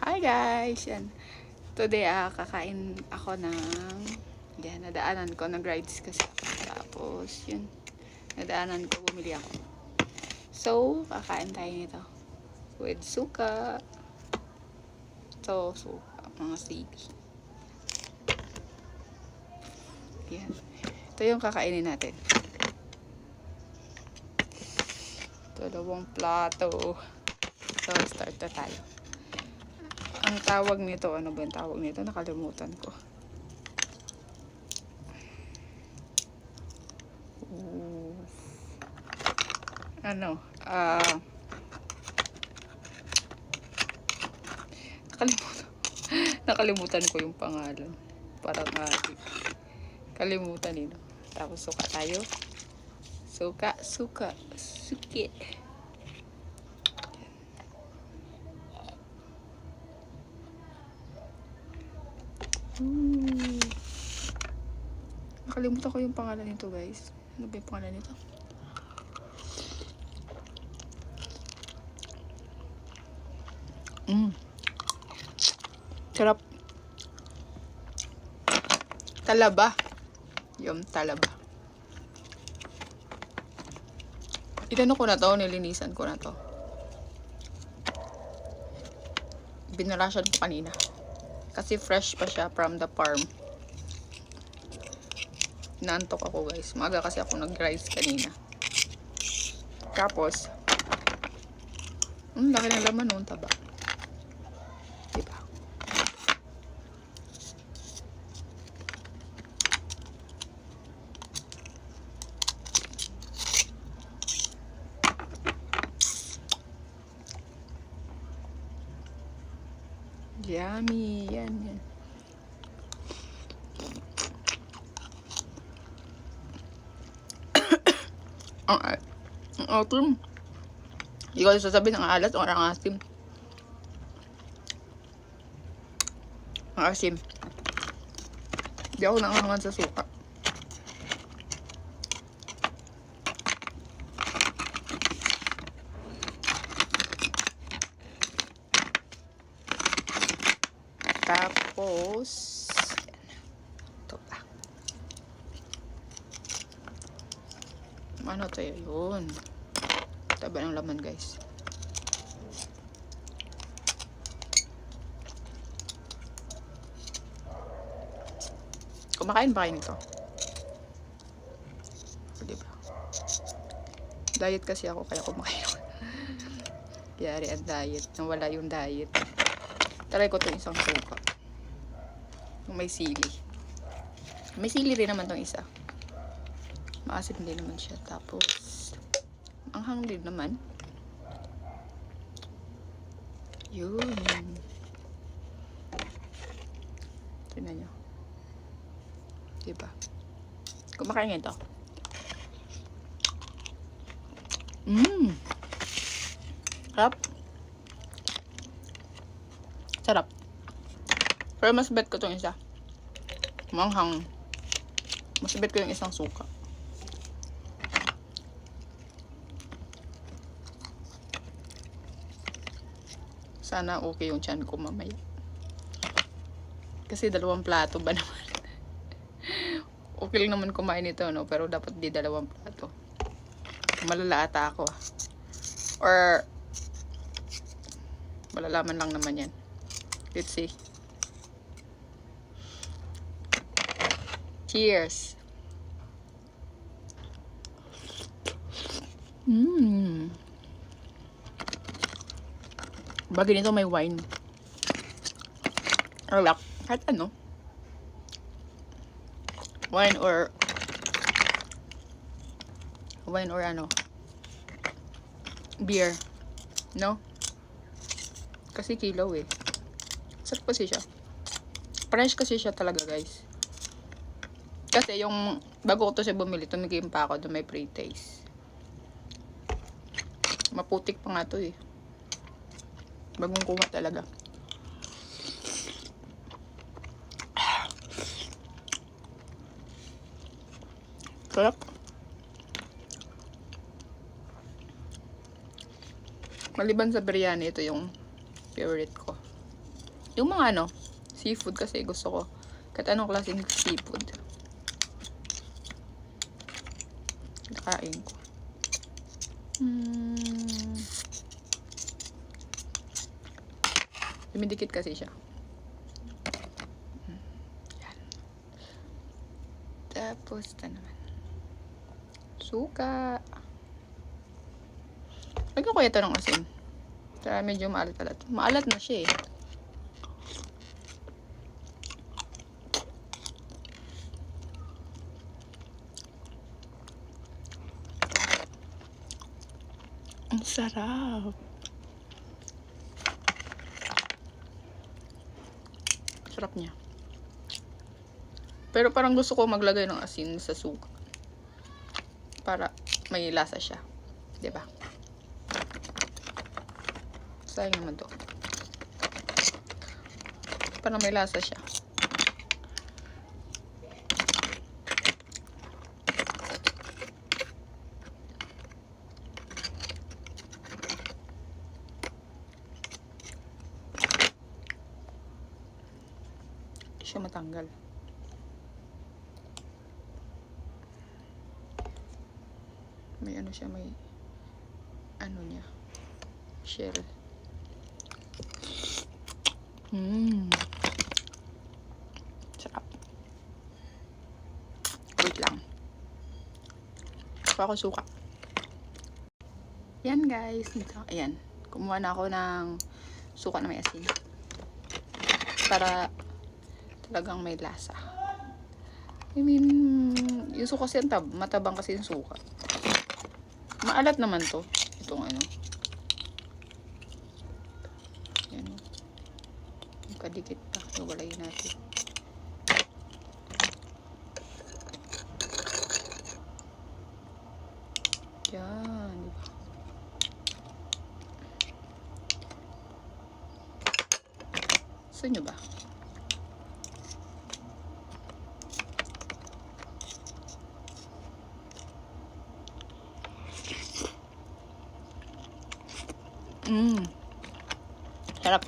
Hi guys! Yan. Today kakain ako ng yan, nadaanan ko, nag-rides kasi ako. Tapos yun, nadaanan ko, bumili ako. So, kakain tayo nito with suka. So, suka, mga sili. Yan. Ito yung kakainin natin. Dalawang plato. So, start na tayo. Ang tawag nito, ano ba yung tawag nito? Nakalimutan ko. Ano? Nakalimutan. Nakalimutan ko yung pangalan. Parang kalimutan nito. Tapos suka tayo. Suka. Suki. Nakalimutan ko yung pangalan nito, guys. Ano ba yung pangalan nito? Sarap. Talaba. Yung talaba. Inano ko na to, nilinisan ko na to. Binarasyan ko kanina. Kasi fresh pa siya from the farm. Naantok ako, guys. Maga kasi ako nag-rice kanina. Tapos, laki ng laman nun, taba. Diba? Yummy. Yan. Ang asim. Hindi ko sasabihin ang alat o ang asim. Ang asim. Hindi ako nangangan sa suka. Tapos, ito pa. Ano tayo yun? Taba ng laman, guys. Kumakain ba kayo nito? Diba? Diet kasi ako, kaya kumakain ako. Yari ang diet. Nawala yung diet. Try ko itong isang suka. May sili. May sili rin naman itong isa. Maasim din naman siya. Tapos, anghang din naman. Yun. Tignan nyo. Diba? Kumakain ito. Sarap. Sarap. Pero mas bet ko itong isa. Manghang. Mas bet ko yung isang suka. Sana okay yung tiyan ko mamaya. Kasi 2 plato ba naman? Okay lang naman kumain ito, no? Pero dapat di 2 plato. Malala ata ako, Or, malalaman lang naman yan. Let's see. Cheers. Bagay nito may wine. Or kahit ano. Wine or ano. Beer. No? Kasi kilo eh. Sarap kasi siya. Fresh kasi siya talaga, guys. Kasi yung bago ko to siya bumili, tumigim pa ako doon may pre-taste. Maputik pa nga to eh. Bagong kuha talaga. Sarap. Maliban sa biryani, ito yung favorite ko. Yung mga ano, seafood kasi gusto ko. Kahit anong klaseng seafood. Nakain ko. Dumidikit kasi siya. Yan. Tapos, ito naman. Suka. Lagyan ko ito ng asin. Kaya medyo maalat-alat. Maalat na siya eh. Ang sarap. Sarap niya. Pero parang gusto ko maglagay ng asin sa suka. Para may lasa siya. 'Di ba? Sayang naman to. Para may lasa siya. Hindi siya matanggal. May ano siya, may ano niya. Shell. Sarap. Wait lang. Kuha ko suka. Yan guys. Ayan. Kumuha na ako ng suka na may asin. Para talagang may lasa. I mean, yung suka kasi matabang kasi yung suka. Maalat naman to. Itong ano. Yan. Kadikit pa. Iwalayin natin. Yan. Diba? Gusto nyo ba? Sarap.